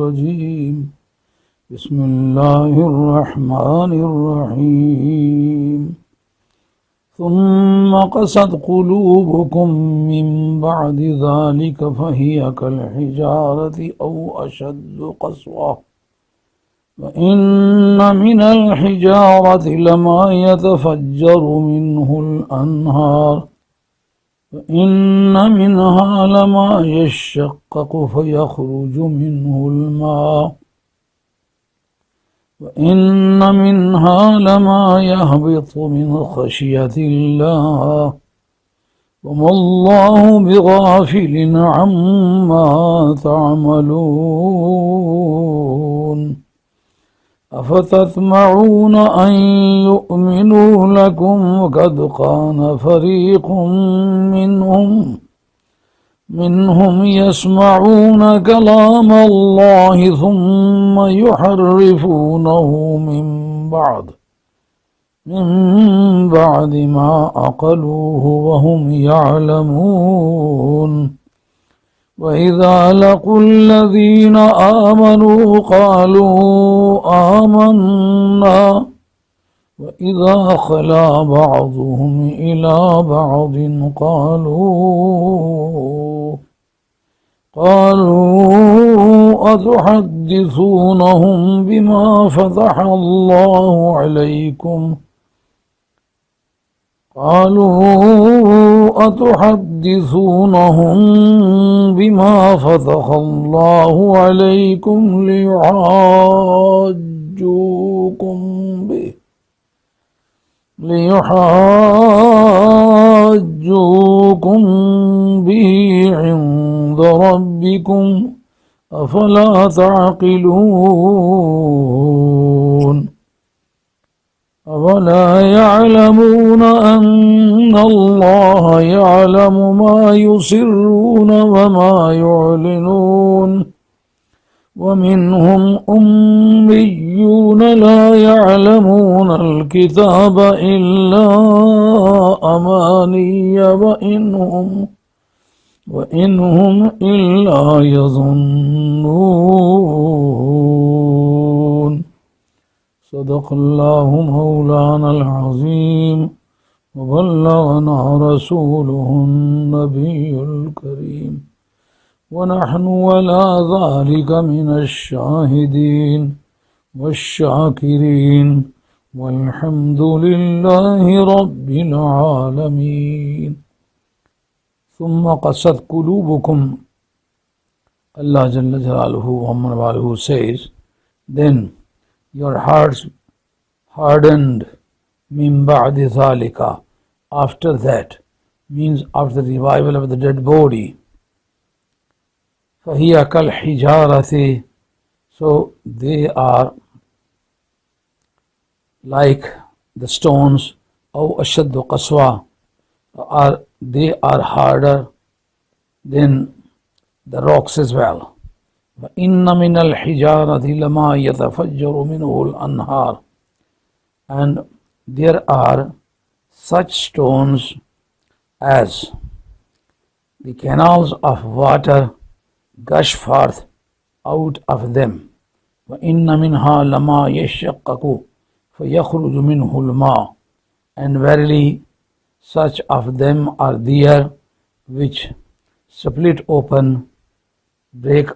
الرجيم بسم الله الرحمن الرحيم ثم قست قلوبكم من بعد ذلك فهي كالحجارة أو أشد قسوة وإن من الحجارة لما يتفجر منه الأنهار وإن منها لما يشقق فيخرج منه الماء وإن منها لما يهبط من خشية الله وما الله بغافل عما تعملون أفتطمعون أن يؤمنوا لكم وقد كان فريق منهم يسمعون كلام الله ثم يحرفونه من بعد ما عقلوه وهم يعلمون وإذا لقوا الذين آمنوا قالوا آمنا وإذا خلا بعضهم إلى بعض قالوا أتحدثونهم بما فتح الله عليكم ليحاجوكم به عند ربكم أفلا تعقلون أولا يعلمون أن الله يعلم ما يسرون وما يعلنون ومنهم أميون لا يعلمون الكتاب إلا أماني وإنهم إلا يظنون صدق الله مولانا العظيم وبلغنا رسوله النبي الكريم ونحن على ذلك من الشاهدين والشاكرين والحمد لله رب العالمين ثم قست قلوبكم. Allah Jalla Jalaluhu Muhammad Waluhu says, then your hearts hardened min ba'di zalika, after that, means after the revival of the dead body. فَهِيَ كَالْحِجَارَةِ, so they are like the stones, أو أشد قسوة, they are harder than the rocks as well. وَإِنَّ مِنَ الْحِجَارَةِ لَمَا يَتَفَجَّرُ مِنْهُ الْأَنْهَارِ, and there are such stones as the canals of water gush forth out of them. وَإِنَّ مِنْهَا لَمَا يَشَّقَّقُ فَيَخْرُجُ مِنْهُ الْمَاءُ, and verily such of them are there which split open, break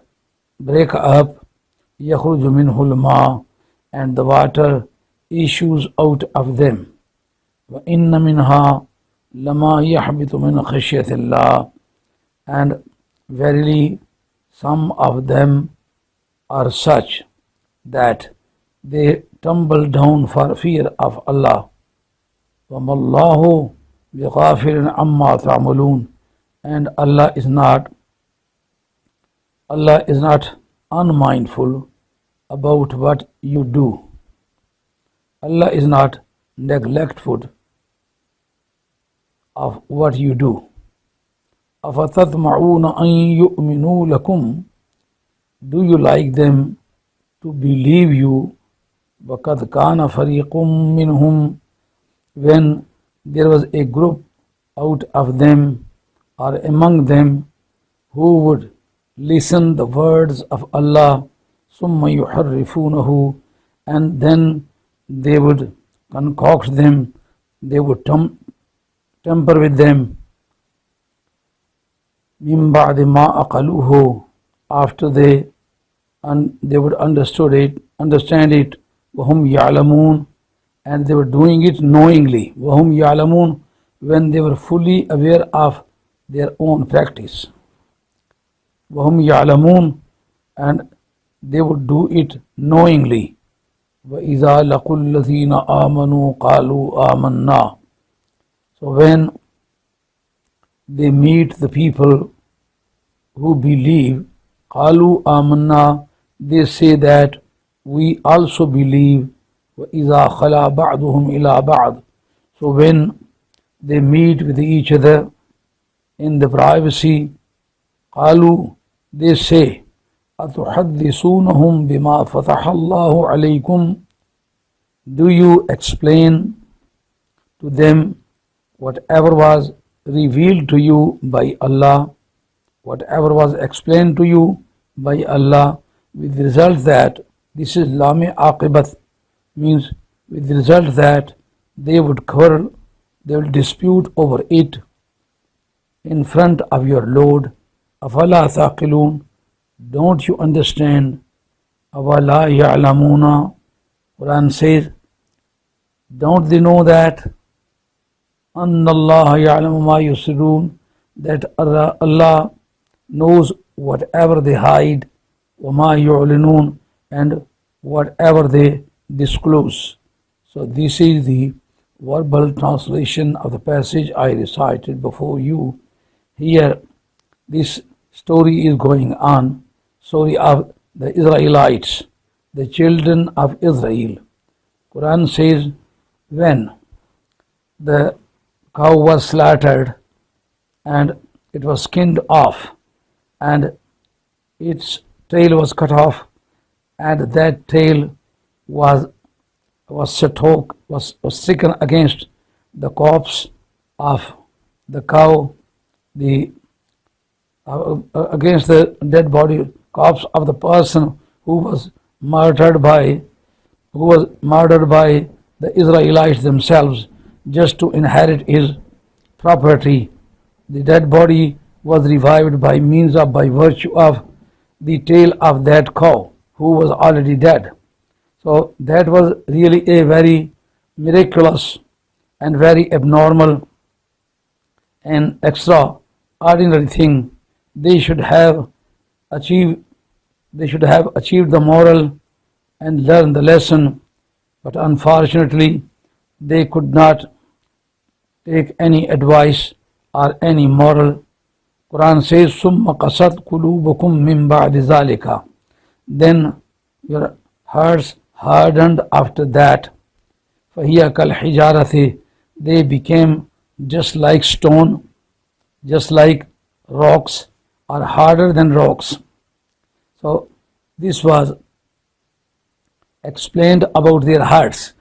up, يَخْرُجُ مِنْهُ الْمَاءُ, and the water issues out of them. وَإِنَّ مِنْهَا لَمَا يَحْبِطُ مِنْ خَشْيَةِ اللَّهِ, and verily some of them are such that they tumble down for fear of Allah. وَمَا اللَّهُ بِغَافِلٍ عَمَّا تَعْمَلُونَ, and Allah is not unmindful about what you do. Allah is not neglectful of what you do. أَفَتَطْمَعُونَ أَن يُؤْمِنُوا لَكُمْ, do you like them to believe you? وَقَدْ كَانَ فَرِيقٌ مِّنْهُمْ, when there was a group out of them or among them who would listen the words of Allah ثم يحرفونه, and then they would concoct them, they would temper with them, من بعد ما أقلوه, after they would understand it, وهم يعلمون, and they were doing it knowingly, وهم يعلمون, when they were fully aware of their own practice, وهم يعلمون, and they would do it knowingly. وَإِذَا لَقُوا الَّذِينَ آمَنُوا قَالُوا آمَنَّا, so when they meet the people who believe, قَالُوا آمَنَّا, they say that we also believe. وَإِذَا خَلَا بَعْضُهُمْ إِلَى بَعْضٍ, so when they meet with each other in the privacy, قَالُوا, they say, أَتُحَدِّثُونَهُمْ بِمَا فَتَحَ اللَّهُ عَلَيْكُمْ, do you explain to them whatever was revealed to you by Allah, whatever was explained to you by Allah, with the result that this is Lame Aqibat, means with the result that they would quarrel, they will dispute over it in front of your Lord. أَفَلَا تَعْقِلُونَ, don't you understand? أَوَلَا يَعْلَمُونَ, Quran says, don't they know that أَنَّ اللَّهَ يَعْلَمُ مَا يُسِرُّونَ, that Allah knows whatever they hide, وَمَا يُعْلِنُونَ, and whatever they disclose. So this is the verbal translation of the passage I recited before you. Here this story is going on, story of the Israelites, the children of Israel. Quran says, when the cow was slaughtered and it was skinned off and its tail was cut off, and that tail was stricken against the corpse of the cow, against the dead body corpse of the person who was murdered by the Israelites themselves, just to inherit his property. The dead body was revived by virtue of the tail of that cow who was already dead. So that was really a very miraculous and very abnormal and extraordinary thing. They should have achieved the moral and learned the lesson, but unfortunately they could not take any advice or any moral. Quran says, ثُمَّ قَسَتْ قُلُوبُكُم مِّن بَعْدِ ذَلِكَ, then your hearts hardened after that. فَهِيَ كَالْحِجَارَةِ, they became just like stone, just like rocks, or harder than rocks. So this was explained about their hearts.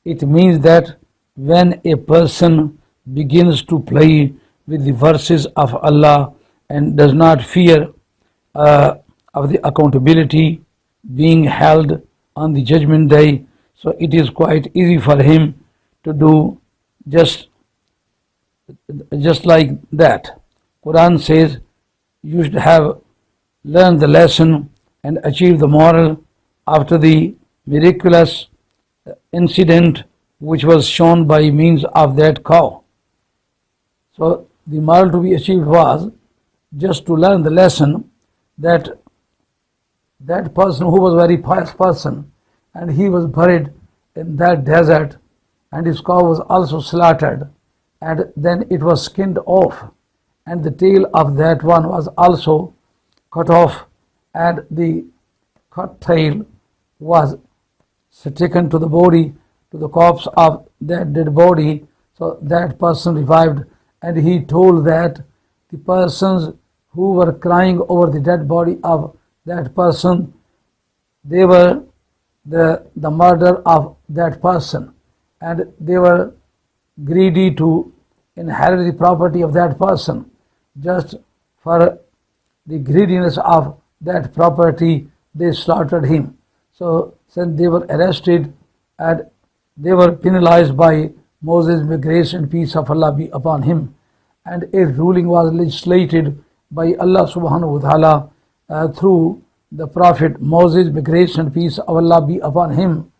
It means that when a person begins to play with the verses of Allah and does not fear of the accountability being held on the judgment day, so it is quite easy for him to do just like that. Quran says you should have learned the lesson and achieved the moral after the miraculous incident which was shown by means of that cow. So the moral to be achieved was just to learn the lesson that that person who was a very pious person, and he was buried in that desert, and his cow was also slaughtered, and then it was skinned off, and the tail of that one was also cut off, and the cut tail was taken to the body, to the corpse of that dead body. So that person revived, and he told that the persons who were crying over the dead body of that person, they were the murder of that person, and they were greedy to inherit the property of that person. Just for the greediness of that property, they slaughtered him. So since they were arrested and they were penalized by Moses, may grace and peace of Allah be upon him, and a ruling was legislated by Allah subhanahu wa ta'ala through the Prophet Moses, may grace and peace of Allah be upon him,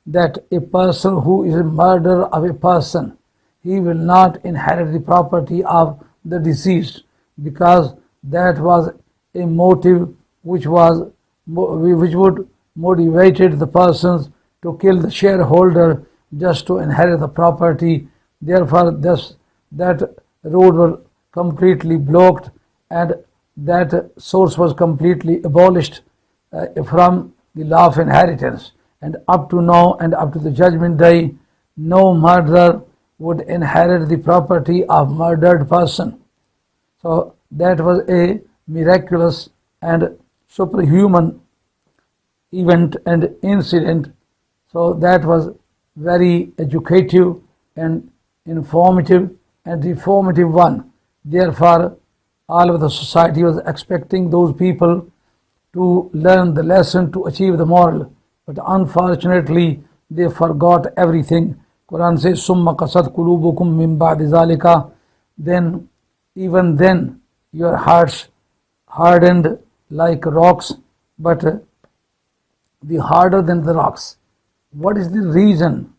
that a person who is a murderer of a person, he will not inherit the property of the deceased, because that was a motive which would motivated the persons to kill the shareholder just to inherit the property. Therefore, that road was completely blocked, and that source was completely abolished from the law of inheritance. And up to now and up to the judgment day, no murderer would inherit the property of murdered person. So that was a miraculous and superhuman event and incident. So that was very educative and informative and reformative one. Therefore, all of the society was expecting those people to learn the lesson, to achieve the moral. But unfortunately, they forgot everything. Quran says, "Summa qasat qulubukum min ba'di zalika." Then, even then, your hearts hardened like rocks, but the harder than the rocks. What is the reason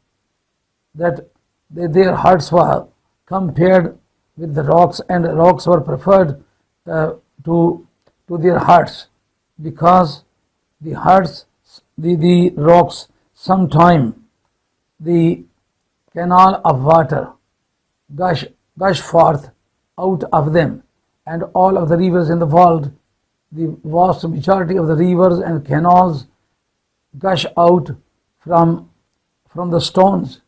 that their hearts were compared with the rocks, and rocks were preferred to their hearts? Because the hearts, the rocks, sometime the canal of water gush forth out of them, and all of the rivers in the world, the vast majority of the rivers and canals gush out from the stones.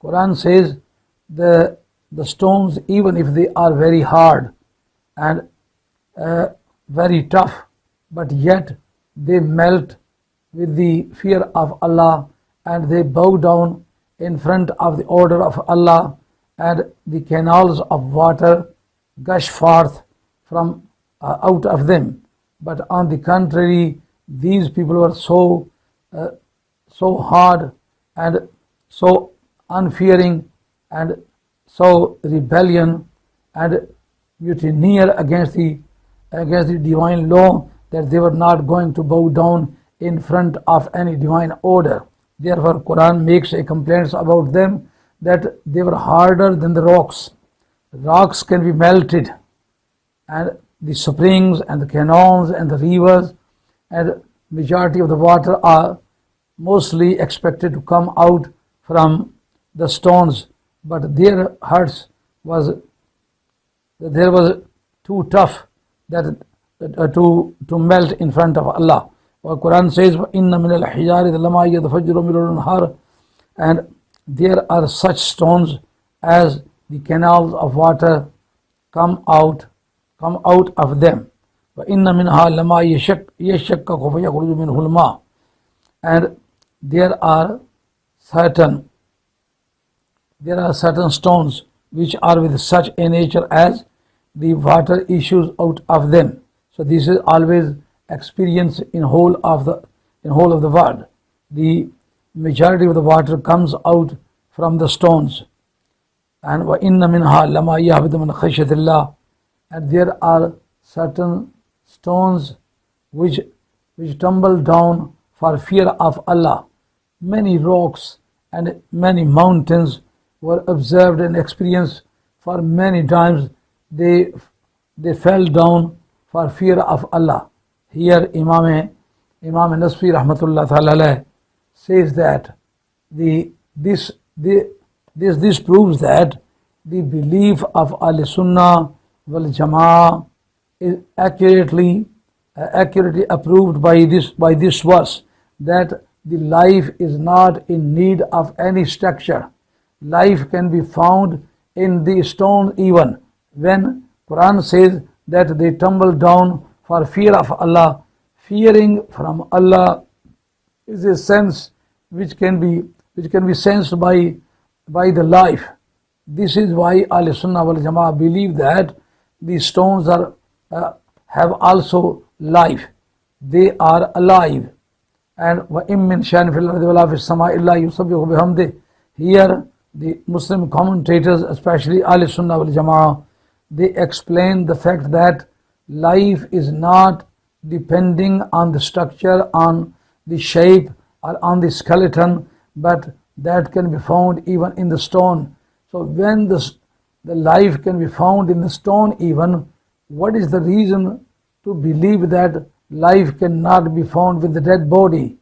Quran says the stones, even if they are very hard and very tough, but yet they melt with the fear of Allah, and they bow down in front of the order of Allah, and the canals of water gush forth from out of them. But on the contrary, these people were so hard and so unfearing and so rebellion and mutineer against the divine law, that they were not going to bow down in front of any divine order. Therefore, Quran makes a complaint about them that they were harder than the rocks. Rocks can be melted, and the springs and the canals and the rivers and majority of the water are mostly expected to come out from the stones, but their hearts was too tough that to melt in front of Allah. Well, Quran says, "Inna min al-hijari lama yatafajjaru minhu al-anhar," and there are such stones as the canals of water come out of them. وَإِنَّ مِنْهَا لَمَا يَشَّقَّقُ فَيَخْرُجُ مِنْهُ الْمَاءُ, and there are certain stones which are with such a nature as the water issues out of them. So this is always experience in whole of the world. The majority of the water comes out from the stones. And وَإِنَّ مِنْهَا لَمَا يَهْبِطُ مِنْ خَشْيَةِ اللَّهِ, and there are certain stones which tumble down for fear of Allah. Many rocks and many mountains were observed and experienced for many times. They fell down for fear of Allah. Here Imam Nasfi rahmatullah ta'ala says that this proves that the belief of Al-Sunnah wal Jama'ah is accurately approved by this verse, that the life is not in need of any structure. Life can be found in the stone even. When Quran says that they tumble down for fear of Allah, fearing from Allah is a sense which can be sensed by the life. This is why Al-Sunnah wal Jama'ah believe that these stones have also life. They are alive. And وَإِن مِّن شَيْءٍ فِي الْأَرْضِ وَلَا فِي السَّمَاءِ إِلَّا يُسَبِّحُ بِحَمْدِهِ. Here the Muslim commentators, especially Ahl Sunnah wal Jama'ah, they explain the fact that life is not depending on the structure, on the shape, or on the skeleton, but that can be found even in the stone. So when the life can be found in the stone even, what is the reason to believe that life cannot be found with the dead body?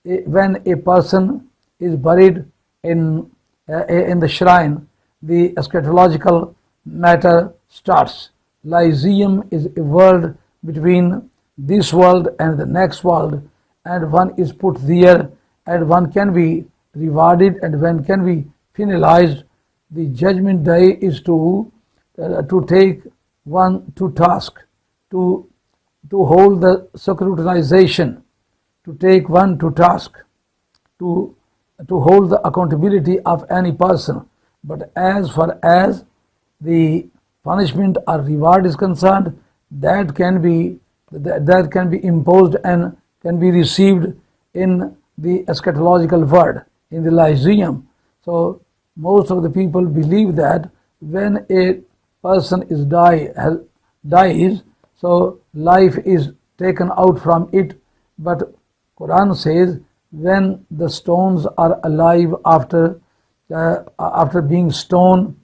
When a person is buried in the shrine, the eschatological matter starts. Lyceum is a world between this world and the next world, and one is put there, and one can be rewarded and one can be penalized. The judgment day is to take one to task, to hold the scrutinization, to take one to task, to hold the accountability of any person. But as far as the punishment or reward is concerned, that can be imposed and can be received in the eschatological world, in the Lyceum. So most of the people believe that when a person dies, so life is taken out from it. But Quran says when the stones are alive after being stoned,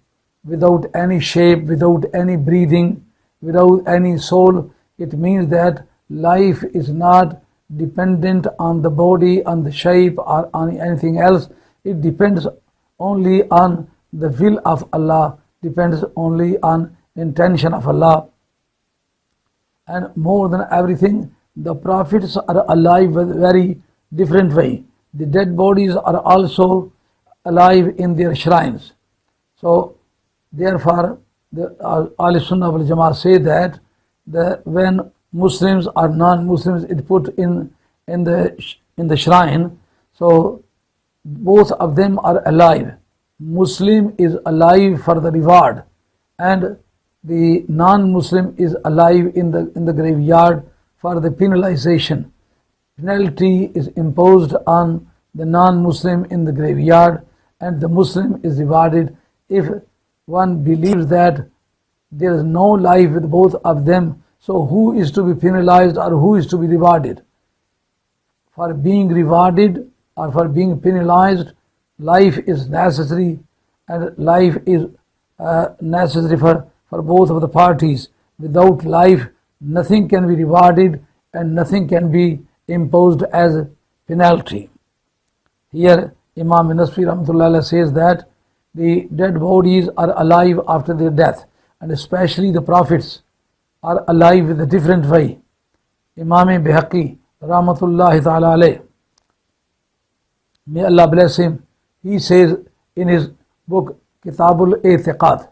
without any shape, without any breathing, without any soul, it means that life is not dependent on the body, on the shape, or on anything else. It depends only on the will of Allah, depends only on intention of Allah. And more than everything, the prophets are alive in a very different way. The dead bodies are also alive in their shrines. So therefore, the Ahl Sunnah wal Jama'ah say that when Muslims or non-Muslims is put in the shrine, so both of them are alive. Muslim is alive for the reward, and the non-Muslim is alive in the graveyard for the penalization. Penalty is imposed on the non-Muslim in the graveyard, and the Muslim is rewarded. If one believes that there is no life with both of them, so who is to be penalized or who is to be rewarded? For being rewarded or for being penalized, life is necessary, and life is necessary for both of the parties. Without life, nothing can be rewarded and nothing can be imposed as a penalty. Here Imam Nasfi Rahmatullah says that the dead bodies are alive after their death, and especially the prophets are alive in a different way. Imam Bihaqi Rahmatullahi Ta'ala alayh, may Allah bless him, he says in his book Kitabul I'tiqad.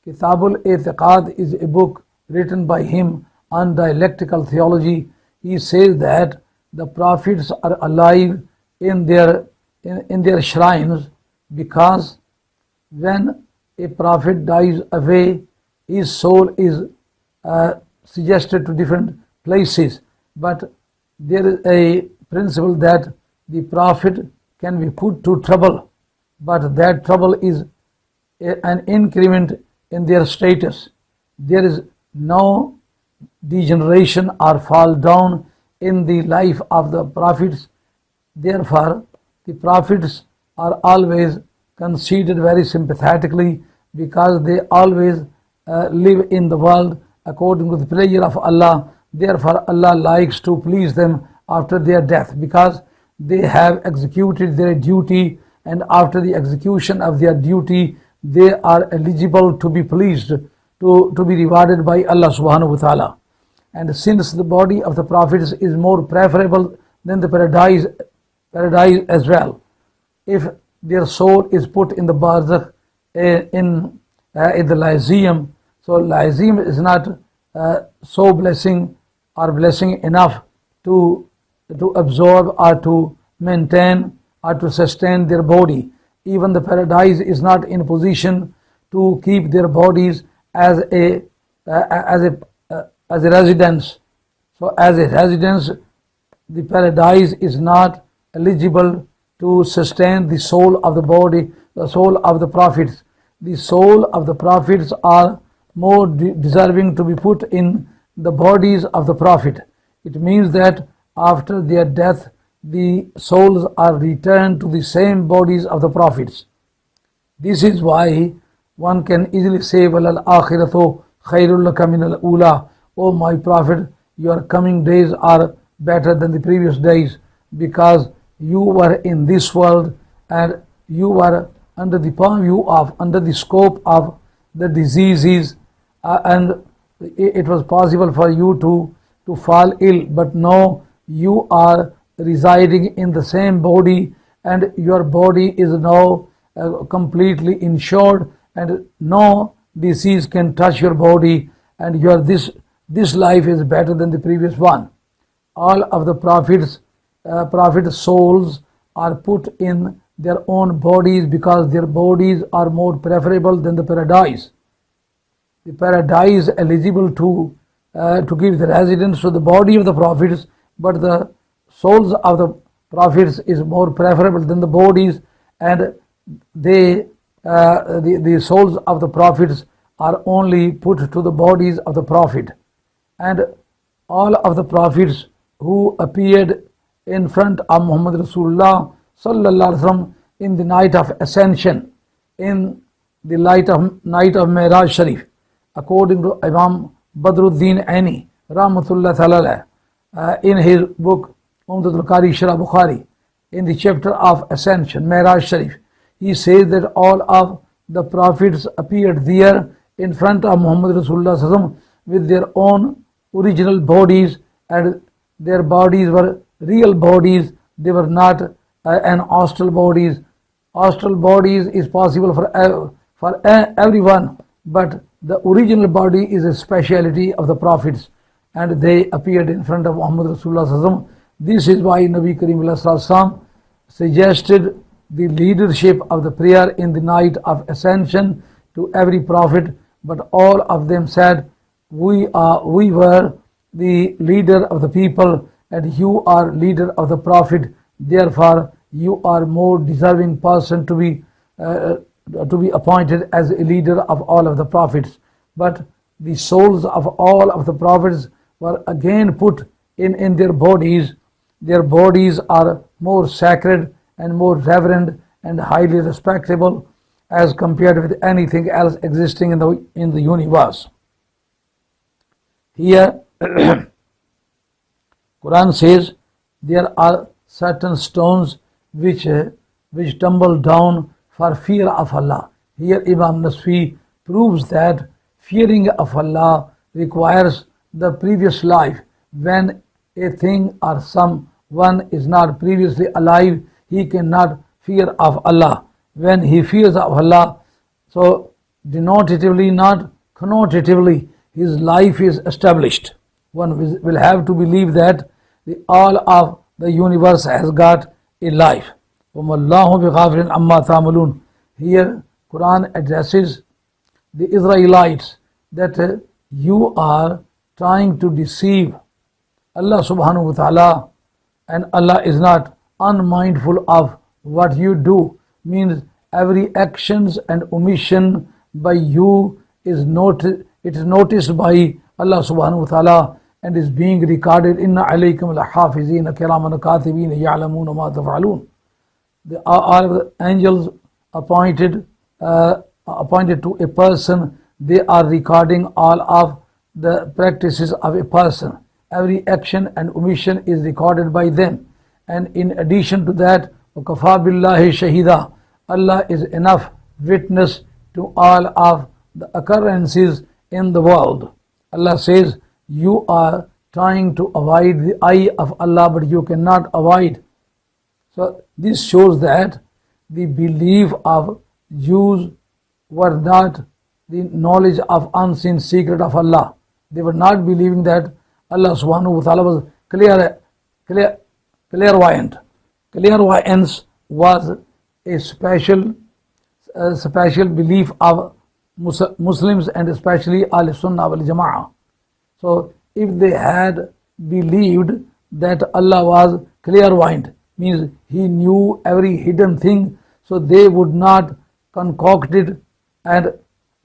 Kitabul I'tiqad is a book written by him on dialectical theology. He says that the prophets are alive in their shrines because when a prophet dies away, his soul is suggested to different places. But there is a principle that the prophet can be put to trouble, but that trouble is an increment in their status. There is no degeneration or fall down in the life of the prophets. Therefore, the prophets are always considered very sympathetically because they always live in the world according to the pleasure of Allah. Therefore, Allah likes to please them after their death because they have executed their duty, and after the execution of their duty, they are eligible to be pleased, to be rewarded by Allah subhanahu wa ta'ala. And since the body of the prophets is more preferable than the paradise as well, if their soul is put in the barzakh, in the Lyceum, so Lyceum is not so blessing enough to absorb or to maintain or to sustain their body. Even the paradise is not in a position to keep their bodies as a residence. So as a residence, the paradise is not eligible to sustain the soul of the body, the soul of the prophets. The soul of the prophets are more deserving to be put in the bodies of the prophet. It means that after their death, the souls are returned to the same bodies of the prophets. This is why one can easily say, "Walal akhiratu khairul laka min al ula." O my prophet, your coming days are better than the previous days, because you were in this world and you were under the purview of, under the scope of the diseases, and it was possible for you to fall ill, but now you are residing in the same body, and your body is now completely insured, and no disease can touch your body, and this life is better than the previous one. All of the prophets' souls are put in their own bodies because their bodies are more preferable than the paradise. The paradise eligible to give the residence to the body of the prophets, but the souls of the prophets is more preferable than the bodies, and the souls of the prophets are only put to the bodies of the prophet. And all of the prophets who appeared in front of Muhammad Rasulullah sallallahu alaihi wasallam in the night of ascension, in the night of Mi'raj Sharif, according to Imam Badruddin Aini Rahmatullah Ta'ala, in his book Umdatul Qari Sharh Bukhari, in the chapter of ascension, Mi'raj Sharif, he says that all of the prophets appeared there in front of Muhammad Rasulullah sallallahu alaihi wasallam with their own original bodies, and their bodies were real bodies. They were not an astral bodies. Astral bodies is possible for everyone, but the original body is a speciality of the prophets, and they appeared in front of Muhammad Rasulullah sallallahu alaihi wasallam. This is why Nabi Karim sallallahu alaihi wasallam suggested the leadership of the prayer in the night of ascension to every prophet, but all of them said, we were the leader of the people, and you are leader of the prophet, therefore you are more deserving person to be appointed as a leader of all of the prophets. But the souls of all of the prophets were again put in their bodies. Their bodies are more sacred and more reverend and highly respectable as compared with anything else existing in the universe. Here Quran says there are certain stones which tumble down for fear of Allah. Here Imam Nasfi proves that fearing of Allah requires the previous life. When a thing or someone is not previously alive, he cannot fear of Allah. When he fears of Allah, so denotatively, not connotatively, his life is established. One will have to believe that all of the universe has got a life. Here Quran addresses the Israelites that you are trying to deceive Allah subhanahu wa ta'ala, and Allah is not unmindful of what you do. Means every actions and omission by you is noticed by Allah subhanahu wa ta'ala and is being recorded. Inna alaykum al-hafizina kiraman katibina ya'lamuna ma taf'alun. All the angels appointed to a person, they are recording all of the practices of a person. Every action and omission is recorded by them. And in addition to that, وَكَفَى بِاللَّهِ شَهِيدًا, Allah is enough witness to all of the occurrences in the world. Allah says, you are trying to avoid the eye of Allah, but you cannot avoid. So this shows that the belief of Jews were not the knowledge of unseen secret of Allah. They were not believing that Allah subhanahu wa ta'ala was clairvoyant. Clairvoyance was a special belief of Muslims, and especially Ahl Sunnah wal Jama'ah. So if they had believed that Allah was clairvoyant, means He knew every hidden thing, so they would not concocted and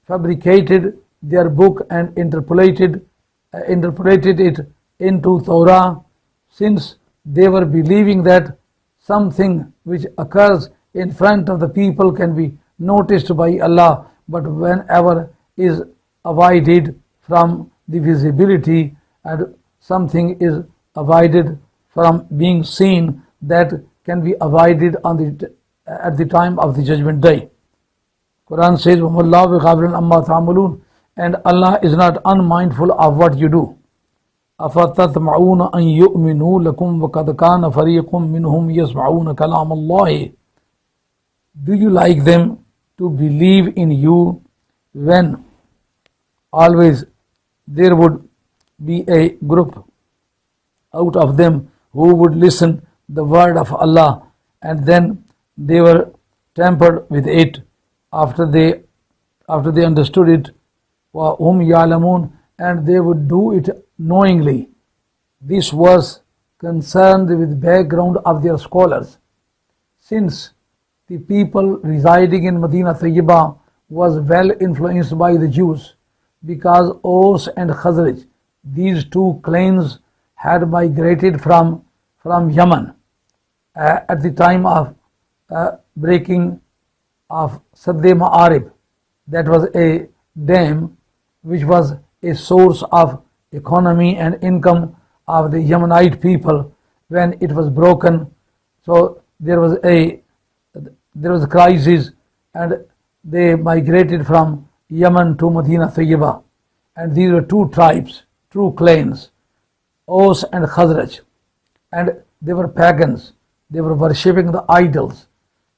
fabricated their book and interpolated it into Torah, since they were believing that something which occurs in front of the people can be noticed by Allah, but whenever is avoided from the visibility and something is avoided from being seen, that can be avoided at the time of the judgment day. Quran says, وَمَاللَّهُ بِغَافِلٍ عَمَّا تَعْمَلُونَ, and Allah is not unmindful of what you do. أَفَتَطْمَعُونَ أَن يُؤْمِنُوا لَكُمْ وَقَدْ كَانَ فَرِيقٌ مِّنْهُمْ يَسْمَعُونَ كَلَامَ اللَّهِ. Do you like them to believe in you when always there would be a group out of them who would listen the word of Allah, and then they were tampered with it after they understood it, وَهُمْ يَعْلَمُونَ, and they would do it knowingly. This was concerned with background of their scholars, since the people residing in Medina Tayyibah was well influenced by the Jews, because Aus and Khazraj, these two clans, had migrated from Yemen at the time of breaking of Sadde Ma'arib. That was a dam which was a source of economy and income of the Yemenite people. When it was broken, so there was a crisis, and they migrated from Yemen to Medina Tayyibah. And these were two tribes, two clans, Aus and Khazraj, and they were pagans. They were worshipping the idols,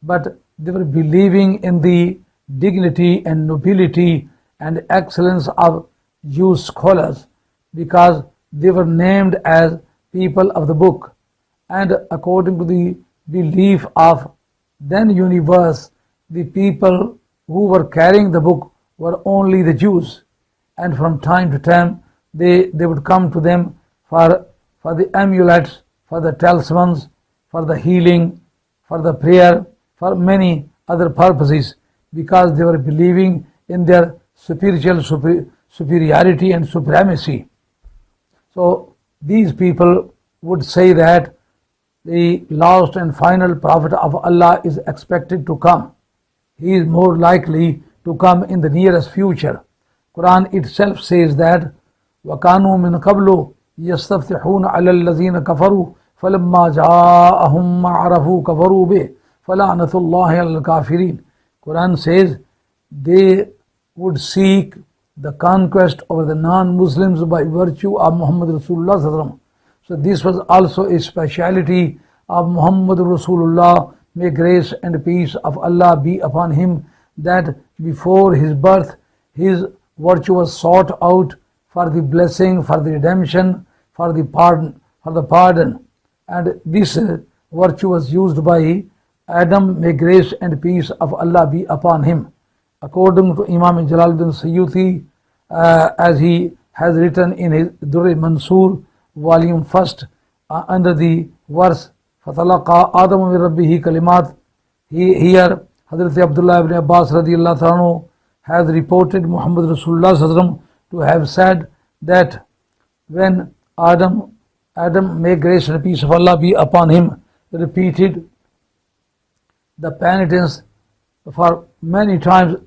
but they were believing in the dignity and nobility and excellence of Jewish scholars, because they were named as people of the book, and according to the belief of then universe, the people who were carrying the book were only the Jews, and from time to time they would come to them for the amulets, for the talismans, for the healing, for the prayer, for many other purposes, because they were believing in their spiritual superiority and supremacy. So these people would say that the last and final prophet of Allah is expected to come. He is more likely to come in the nearest future. Quran itself says that وَكَانُوا مِنْ قَبْلُ يَسْتَفْتِحُونَ عَلَى الَّذِينَ كَفَرُوا فَلَمَّا جَاءَهُمْ مَا عَرَفُوا كَفَرُوا بِهِ فَلَعْنَةُ اللَّهِ عَلَى الْكَافِرِينَ. Quran says they would seek the conquest over the non-Muslims by virtue of Muhammad Rasulullah. So this was also a speciality of Muhammad Rasulullah, may grace and peace of Allah be upon him, that before his birth his virtue was sought out for the blessing, for the redemption, for the pardon, and this virtue was used by Adam, may grace and peace of Allah be upon him. According to Imam Jalaluddin Suyuti, as he has written in his Durr Mansur, volume 1, under the verse فَتَلَقَى آدَمُ مِنْ رَبِّهِ كَلِمَاتٍ, here Hazrat Abdullah ibn Abbas radiyallahu anhu has reported Muhammad Rasulullah to have said that when Adam, may grace and peace of Allah be upon him, repeated the penitence for many times,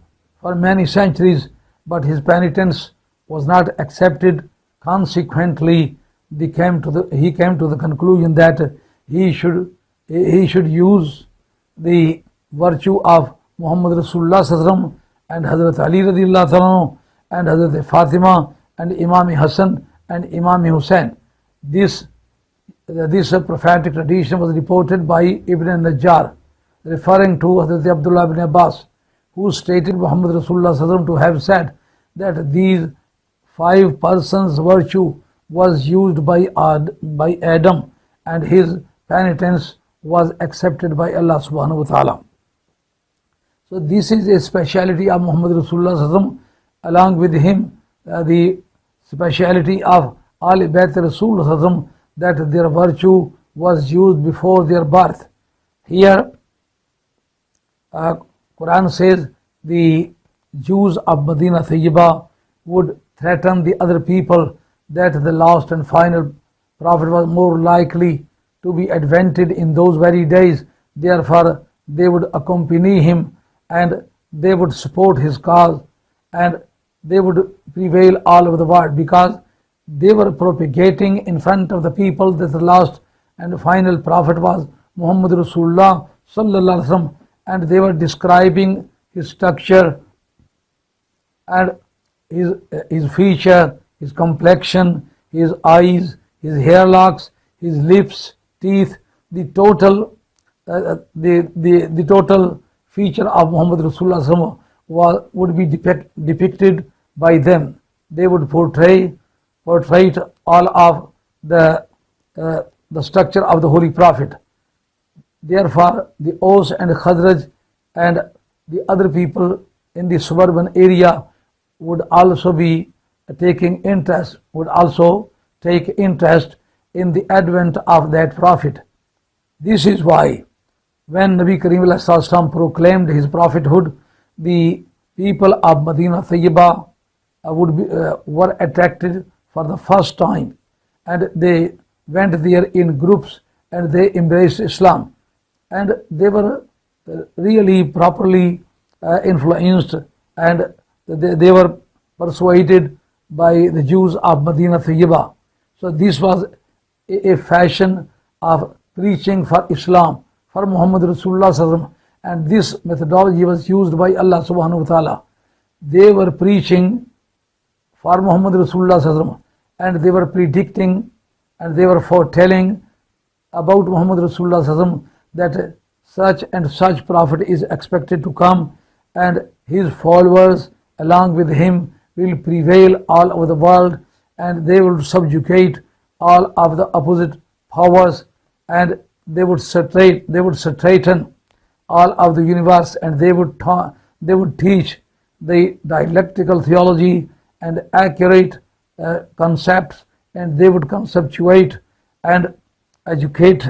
for many centuries, but his penitence was not accepted. Consequently, he came to the conclusion that he should use the virtue of Muhammad Rasulullah and Hazrat Ali radiyallahu anhu and Hazrat Fatima and Imam Hassan and Imam Hussain. This prophetic tradition was reported by Ibn Najjar, referring to Hazrat Abdullah ibn Abbas, who stated Muhammad Rasulullah to have said that these 5 persons' virtue was used by Adam, and his penitence was accepted by Allah subhanahu wa ta'ala. So this is a speciality of Muhammad Rasulullah. Along with him, the speciality of Ali Bayt Rasulullah, that their virtue was used before their birth. Here, Quran says the Jews of Medina Tayyiba would threaten the other people that the last and final prophet was more likely to be advented in those very days. Therefore, they would accompany him and they would support his cause and they would prevail all over the world, because they were propagating in front of the people that the last and final prophet was Muhammad Rasulullah sallallahu alaihi wasallam, and they were describing his structure and his feature, his complexion, his eyes, his hairlocks, his lips, teeth, the total feature of Muhammad Rasulullah would be depicted by them. They would portray all of the structure of the Holy Prophet. Therefore, the Aus and Khazraj and the other people in the suburban area would also be taking interest, would also take interest in the advent of that prophet. This is why when Nabi Kareem ﷺ proclaimed his prophethood, the people of Medina Tayyiba were attracted for the first time, and they went there in groups and they embraced Islam, and they were really properly influenced, and they were persuaded by the Jews of Medina Tayyiba. So this was a fashion of preaching for Islam, for Muhammad Rasulullah sallallahu alaihi wasallam, and this methodology was used by Allah subhanahu wa ta'ala. They were preaching for Muhammad Rasulullah sallallahu alaihi wasallam, and they were predicting and they were foretelling about Muhammad Rasulullah sallallahu alaihi wasallam that such and such prophet is expected to come, and his followers along with him will prevail all over the world, and they will subjugate all of the opposite powers, and they would straighten all of the universe, and they would teach the dialectical theology and accurate concepts, and they would conceptuate and educate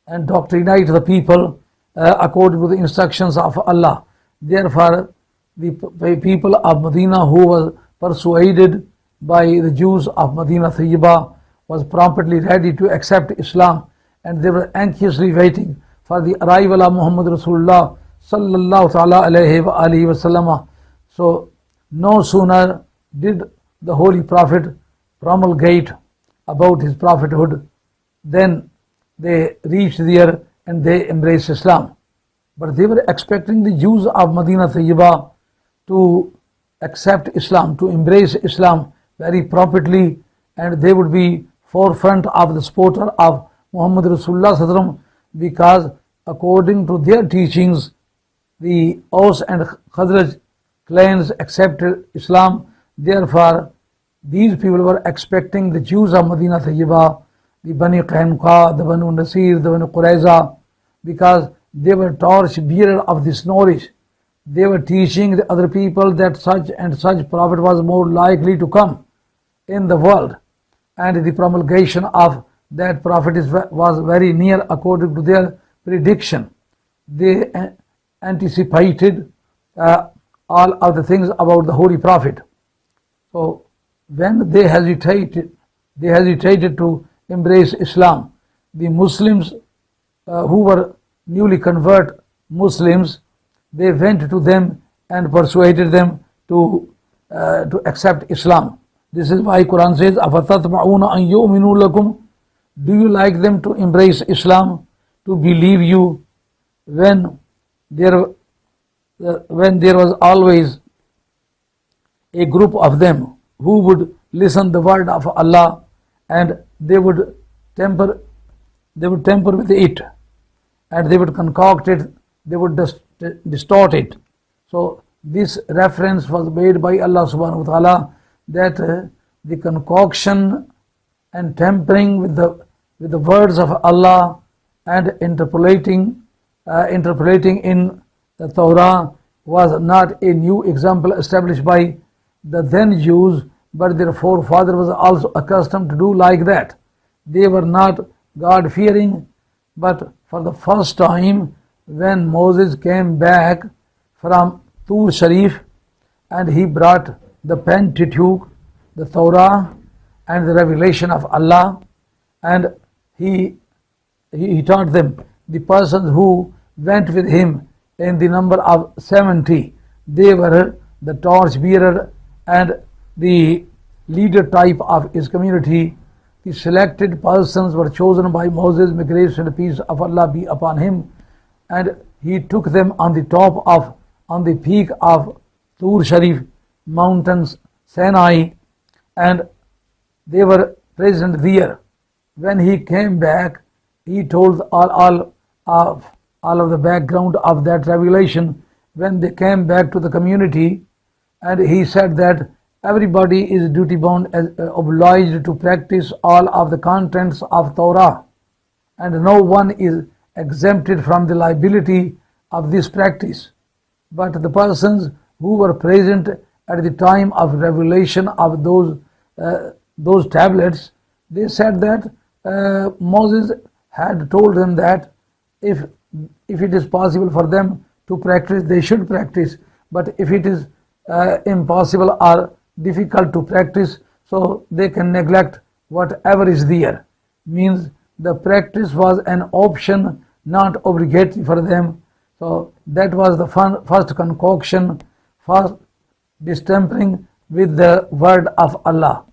and doctrinate the people according to the instructions of Allah. Therefore, the people of Medina who was persuaded by the Jews of Medina Tayyiba was promptly ready to accept Islam, and they were anxiously waiting for the arrival of Muhammad Rasulullah sallallahu ta'ala alayhi wa alihi wasallam. So no sooner did the Holy Prophet promulgate about his prophethood, then they reached there and they embraced Islam. But they were expecting the Jews of Medina Tayyiba to accept Islam, to embrace Islam very promptly, and they would be forefront of the supporter of Muhammad Rasulullah sallallahu alaihi wasallam, because according to their teachings, the Aus and Khazraj clans accepted Islam. Therefore, these people were expecting the Jews of Medina Tayyiba, the Bani Qaynuqa, the Banu Nasir, the Banu Qurayza, because they were torch bearer of this knowledge. They were teaching the other people that such and such prophet was more likely to come in the world, and the promulgation of that prophet was very near according to their prediction. They anticipated all of the things about the Holy Prophet. So when they hesitated to embrace Islam, the Muslims who were newly convert Muslims, they went to them and persuaded them to accept Islam. This is why Quran says, أَفَتَطْمَعُونَ أَن يُؤْمِنُوا لَكُمْ? Do you like them to embrace Islam, to believe you, when there was always a group of them who would listen the word of Allah, and they would temper with it, and they would concoct it, they would distort it. So this reference was made by Allah subhanahu wa ta'ala, that the concoction and tampering with the words of Allah and interpolating in the Torah was not a new example established by the then Jews, but their forefather was also accustomed to do like that. they were not God-fearing. But for the first time, when Moses came back from Tur Sharif and he brought the Pentateuch, the Torah and the revelation of Allah, and he taught them, the persons who went with him in the number of 70, they were the torch bearer and the leader type of his community. The selected persons were chosen by Moses, may grace and peace of Allah be upon him, and he took them on the peak of Tur Sharif mountains, Sinai, and they were present there. When he came back, he told all of the background of that revelation. When they came back to the community, and he said that everybody is duty bound, obliged to practice all of the contents of Torah, and no one is exempted from the liability of this practice. But the persons who were present at the time of revelation of those tablets, they said that Moses had told them that if it is possible for them to practice, they should practice. But if it is impossible or difficult to practice, so they can neglect whatever is there. Means the practice was an option, not obligatory for them. So that was the first concoction, first distempering with the word of Allah.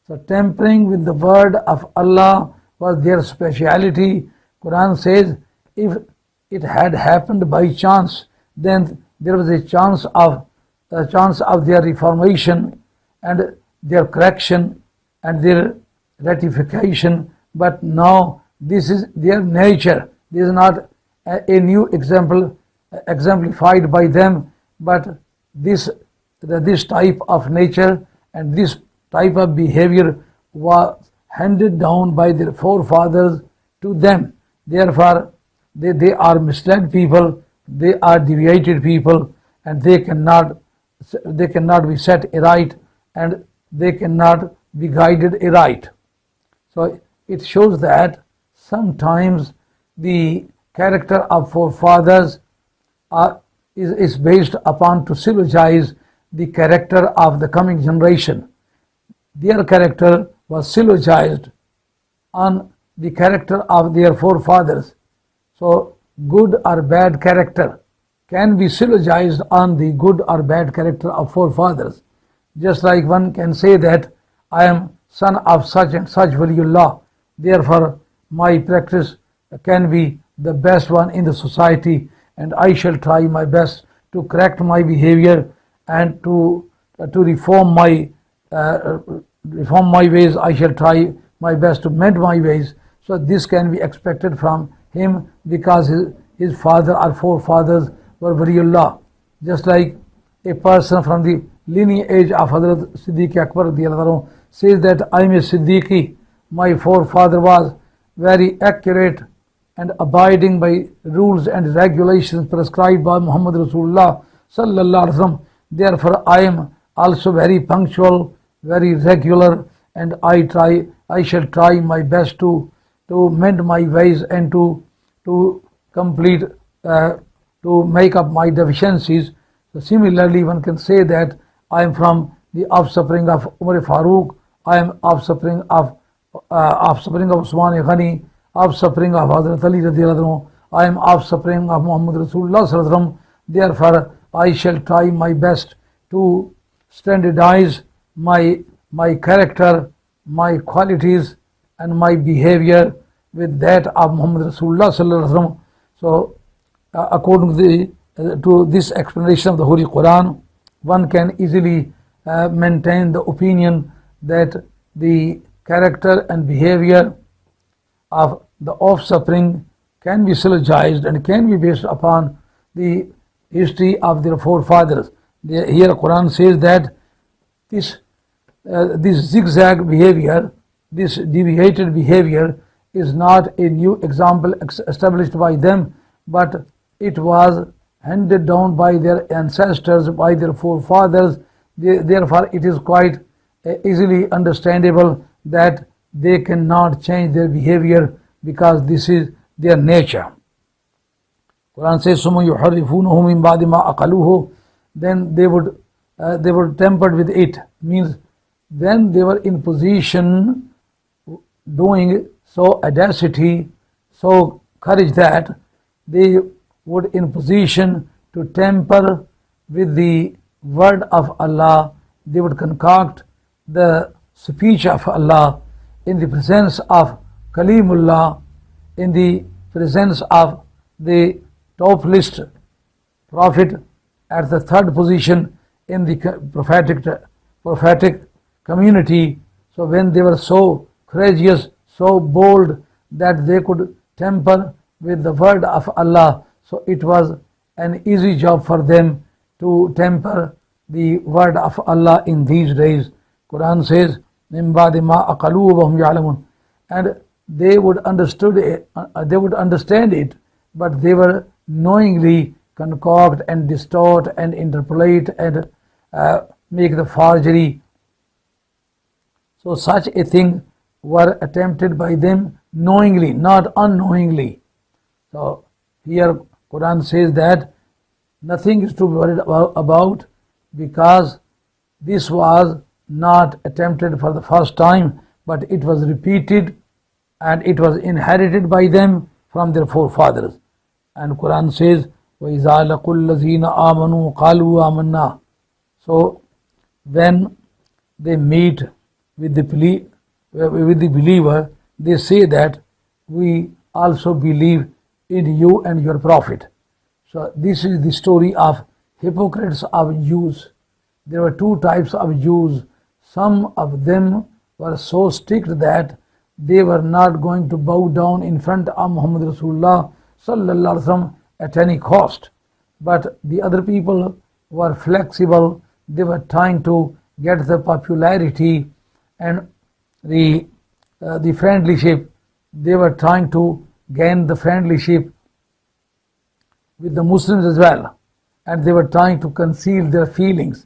So tampering with the word of Allah was their speciality. Quran says, if it had happened by chance, then there was a chance of their reformation and their correction and their rectification. But now this is their nature. This is not a new example exemplified by them, but this type of nature and this type of behavior was handed down by their forefathers to them. Therefore, they are misled people, they are deviated people, and they cannot be set aright, and they cannot be guided aright. So it shows that sometimes the character of forefathers is based upon to syllogize the character of the coming generation. Their character was syllogized on the character of their forefathers. So good or bad character can be syllogized on the good or bad character of forefathers. Just like one can say that I am son of such and such waliullah, therefore my practice can be the best one in the society, and I shall try my best to correct my behavior and to reform my ways. I shall try my best to mend my ways. So this can be expected from him because his father or forefathers were waliullah. Just like a person from the lineage of Hazrat Siddiq Akbar says that I am a Siddiqi, my forefather was very accurate and abiding by rules and regulations prescribed by Muhammad Rasulullah sallallahu alaihi wasallam. Therefore I am also very punctual, very regular, and I shall try my best to mend my ways and to complete to make up my deficiencies. So similarly, one can say that I am from the offspring of Umar Farooq, I am offspring of Usman Ghani, offspring of Hazrat Ali radiyallahu anhu, I am offspring of Muhammad Rasulullah sallallahu alaihi wasallam. Therefore I shall try my best to standardize my character, my qualities and my behavior with that of Muhammad Rasulullah sallallahu alaihi wasallam. So according to this explanation of the Holy Quran, one can easily maintain the opinion that the character and behavior of the offspring can be syllogized and can be based upon the history of their forefathers. Here Quran says that this zigzag behavior, this deviated behavior is not a new example established by them, but it was handed down by their ancestors, by their forefathers. Therefore it is quite easily understandable that they cannot change their behavior because this is their nature. Quran says, "Summa yuharrifunahu min ba'di ma aqaluhu." Then they were tempered with it. Means when they were in position doing so audacity, so courage that they would in position to temper with the word of Allah, they would concoct the speech of Allah in the presence of Kalimullah, in the presence of the top list prophet at the third position in the prophetic community. So when they were so courageous, so bold that they could temper with the word of Allah, so it was an easy job for them to temper the word of Allah in these days. Quran says, "Min ba'di ma aqaluhu wa hum ya'lamun," and they would understand it, but they were knowingly concoct and distort and interpolate and make the forgery. So such a thing were attempted by them knowingly, not unknowingly. So here Quran says that nothing is to be worried about, because this was not attempted for the first time, but it was repeated and it was inherited by them from their forefathers. And Quran says, وَإِذَا لَقُوا الَّذِينَ آمَنُوا قَالُوا آمَنَّا. So when they meet with the believer, they say that we also believe in you and your prophet. So this is the story of hypocrites of Jews. There were two types of Jews. Some of them were so strict that they were not going to bow down in front of Muhammad Rasulullah sallallahu alaihi wasallam at any cost. But the other people were flexible. They were trying to get the popularity and the friendship. They were trying to gain the friendship with the Muslims as well, and they were trying to conceal their feelings,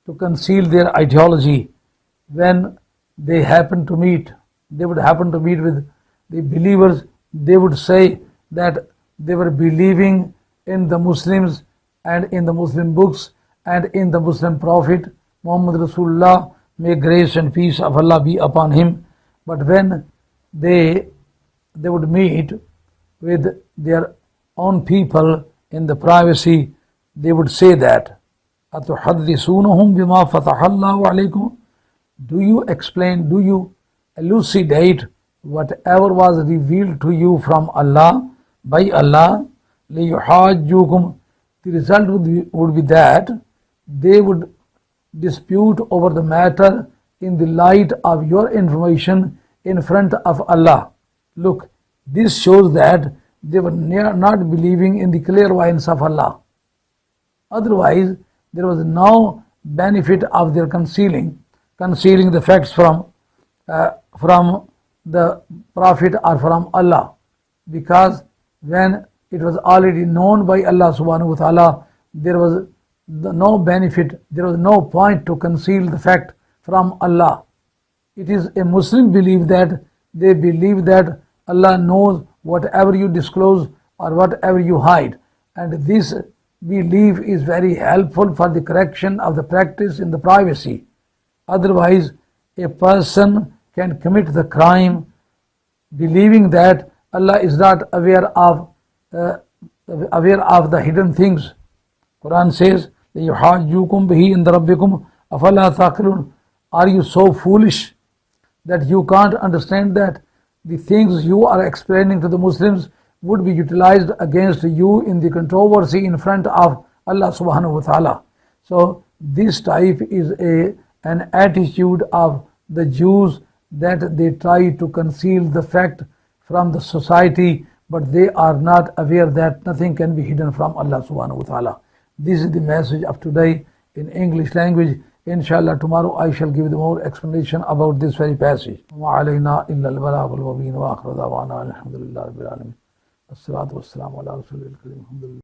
to conceal their ideology. When they happened to meet, they would happen to meet with the believers, they would say that they were believing in the Muslims and in the Muslim books and in the Muslim prophet Muhammad Rasulullah, may grace and peace of Allah be upon him. But when they would meet with their own people in the privacy, they would say that, أَتُحَدِّثُونَهُمْ بِمَا فَتَحَ اللَّهُ عَلَيْكُمْ. Do you explain, do you elucidate whatever was revealed to you from Allah, by Allah, لِيُحَاجُّوكُمْ. The result would be that they would dispute over the matter in the light of your information in front of Allah. Look, this shows that they were not believing in the clairvoyance of Allah. Otherwise, there was no benefit of their concealing the facts from the Prophet or from Allah, because when it was already known by Allah subhanahu wa ta'ala, there was no benefit, there was no point to conceal the fact from Allah. It is a Muslim belief that they believe that Allah knows whatever you disclose or whatever you hide, and this belief is very helpful for the correction of the practice in the privacy. Otherwise, a person can commit the crime believing that Allah is not aware of the hidden things. Quran says, لِيُحَاجُّوكُمْ بِهِ عِنْدَ رَبِّكُمْ أَفَلَا تَعْقِلُونَ. Are you so foolish that you can't understand that the things you are explaining to the Muslims would be utilized against you in the controversy in front of Allah subhanahu wa ta'ala? So this type is an attitude of the Jews, that they try to conceal the fact from the society, but they are not aware that nothing can be hidden from Allah subhanahu wa ta'ala. This is the message of today in English language. Inshallah, tomorrow I shall give the more explanation about this very passage. وَعَلَيْنَا إِلَّا الْبَلَاغُ الْمُبِينُ وَآخِرُ دَعْوَانَا الْحَمْدُ لِلَّهِ رَبِّ الْعَالَمِينَ. الصلاة والسلام على رسول الكريم. الحمد لله.